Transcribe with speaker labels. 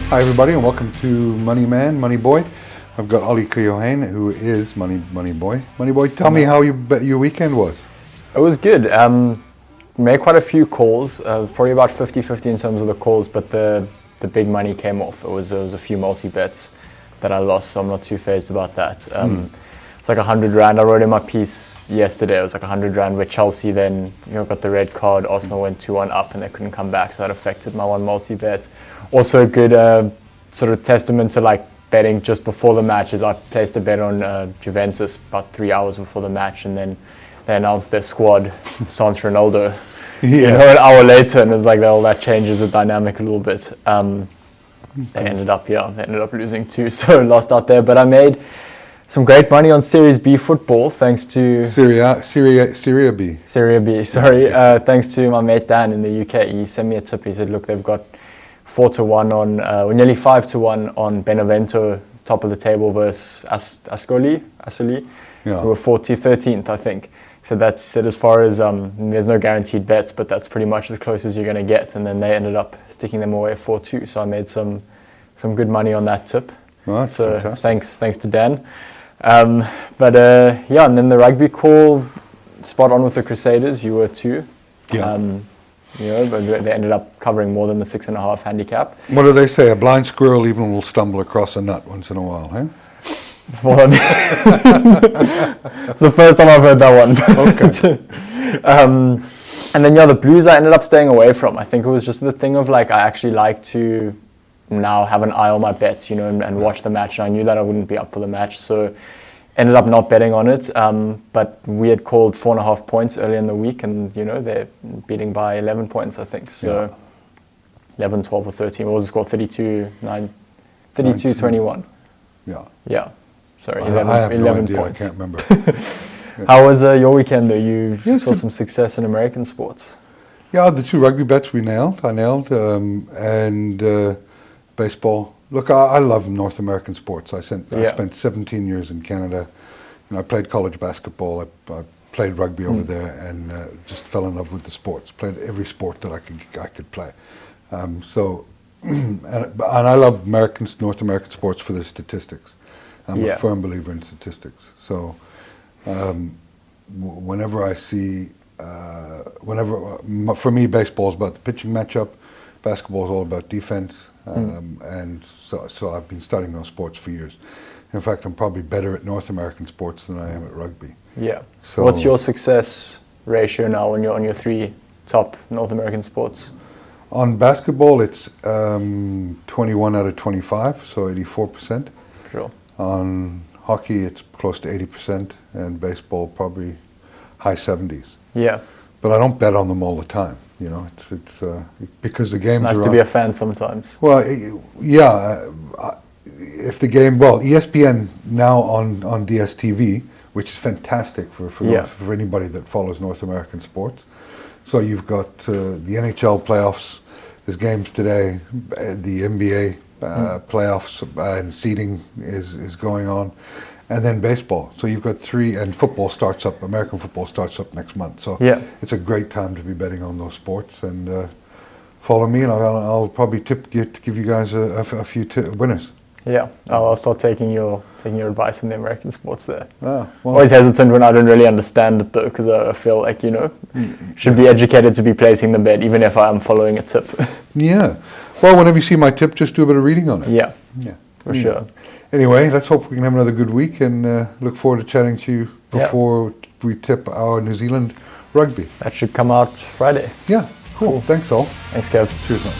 Speaker 1: Hi everybody and welcome to Money Man, Money Boy. I've got Ollie who is Money Boy. Money Boy, tell me how your weekend was.
Speaker 2: It was good. Made quite a few calls, probably about 50-50 in terms of the calls, but the big money came off. There was a few multi-bets that I lost, so I'm not too fazed about that. It's like 100 Rand. I wrote in my piece yesterday, it was like 100 Rand where Chelsea then got the red card, Arsenal went 2-1 up and they couldn't come back, so that affected my one multi-bet. Also a good sort of testament to like betting just before the match is I placed a bet on Juventus about 3 hours before the match, and then they announced their squad, sans Ronaldo, an hour later, and it was like, well, that changes the dynamic a little bit. They ended up losing too, so lost out there. But I made some great money on Series B football thanks to
Speaker 1: Serie B.
Speaker 2: Thanks to my mate Dan in the UK. He sent me a tip. He said, look, they've got 4-1 on, nearly 5-1 on Benevento, top of the table versus Ascoli, who were 13th, I think. So that's said as far as there's no guaranteed bets, but that's pretty much as close as you're going to get. And then they ended up sticking them away 4-2. So I made some good money on that tip.
Speaker 1: Well, that's
Speaker 2: so
Speaker 1: fantastic.
Speaker 2: thanks to Dan. And then the rugby call, spot on with the Crusaders. You were too.
Speaker 1: Yeah.
Speaker 2: But they ended up covering more than the 6.5 handicap.
Speaker 1: What do they say? A blind squirrel even will stumble across a nut once in a while, huh?
Speaker 2: Well, it's the first time I've heard that one.
Speaker 1: Okay.
Speaker 2: And then the Blues I ended up staying away from. I think it was just the thing of like I actually like to now have an eye on my bets, and watch the match. And I knew that I wouldn't be up for the match, so ended up not betting on it. But we had called 4.5 points early in the week, and they're beating by 11 points, I think. So 11, 12, or 13. What was the score? 32-21. Yeah. Sorry, 11 points.
Speaker 1: I can't remember.
Speaker 2: How was your weekend though? You saw some success in American sports.
Speaker 1: Yeah, the 2 rugby bets I nailed, and baseball. Look, I love North American sports. I spent 17 years in Canada. I played college basketball. I played rugby over there, and just fell in love with the sports. Played every sport that I could play. And I love North American sports for their statistics. I'm a firm believer in statistics. So whenever I see, for me, baseball is about the pitching matchup. Basketball is all about defense. And so I've been studying those sports for years. In fact, I'm probably better at North American sports than I am at rugby. Yeah. So
Speaker 2: what's your success ratio now on your 3 top North American sports?
Speaker 1: On basketball, it's 21 out of 25, so 84%.
Speaker 2: Sure. On
Speaker 1: hockey, it's close to 80%, and baseball probably high 70s.
Speaker 2: Yeah.
Speaker 1: But I don't bet on them all the time. It's because the games
Speaker 2: nice
Speaker 1: are
Speaker 2: to be a fan sometimes.
Speaker 1: Well, yeah. If the game, ESPN now on DSTV, which is fantastic for anybody that follows North American sports. So you've got the NHL playoffs. There's games today. The NBA playoffs and seeding is going on, and then baseball. So you've got 3, and football starts up. American football starts up next month. So it's a great time to be betting on those sports. And follow me, and I'll probably give you guys a few winners.
Speaker 2: Yeah, I'll start taking your advice on the American sports there.
Speaker 1: Always
Speaker 2: hesitant when I don't really understand it though, because I feel like should be educated to be placing the bet, even if I am following a tip.
Speaker 1: Yeah. Well, whenever you see my tip, just do a bit of reading on it.
Speaker 2: Yeah. For sure.
Speaker 1: Anyway, let's hope we can have another good week, and look forward to chatting to you before we tip our New Zealand rugby.
Speaker 2: That should come out Friday.
Speaker 1: Yeah. Cool. Thanks all.
Speaker 2: Thanks, Kev.
Speaker 1: Cheers, man.